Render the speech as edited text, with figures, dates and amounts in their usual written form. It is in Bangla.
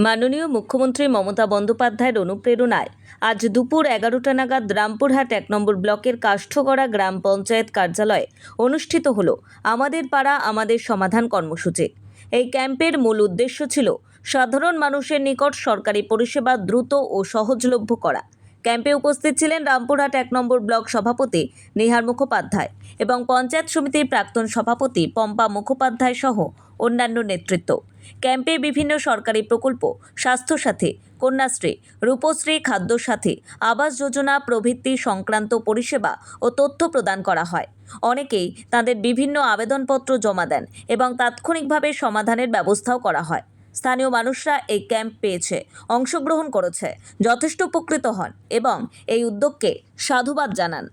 মাননীয় মুখ্যমন্ত্রী মমতা বন্দ্যোপাধ্যায়ের অনুপ্রেরণায় আজ দুপুর 11টা নাগাদ রামপুরহাট 1 নম্বর ব্লকের কাষ্ঠগড়া গ্রাম পঞ্চায়েত কার্যালয়ে অনুষ্ঠিত হল আমাদের পাড়া আমাদের সমাধান কর্মসূচি। এই ক্যাম্পের মূল উদ্দেশ্য ছিল সাধারণ মানুষের নিকট সরকারি পরিষেবা দ্রুত ও সহজলভ্য করা। ক্যাম্পে উপস্থিত ছিলেন রামপুরহাট 1 নম্বর ব্লক সভাপতি নিহার মুখোপাধ্যায় এবং পঞ্চায়েত সমিতির প্রাক্তন সভাপতি পম্পা মুখোপাধ্যায় সহ অন্যান্য নেতৃত্ব। ক্যাম্পে বিভিন্ন সরকারি প্রকল্প, স্বাস্থ্যসাথী, কন্যাশ্রী, রূপশ্রী, খাদ্যসাথী, আবাস যোজনা প্রভৃতি সংক্রান্ত পরিষেবা ও তথ্য প্রদান করা হয়। অনেকেই তাদের বিভিন্ন আবেদনপত্র জমা দেন এবং তাৎক্ষণিকভাবে সমাধানের ব্যবস্থাও করা হয়। স্থানীয় মানুষরা এই ক্যাম্প পেয়েছে, অংশগ্রহণ করেছে, যথেষ্ট উপকৃত হন এবং এই উদ্যোগকে সাধুবাদ জানান।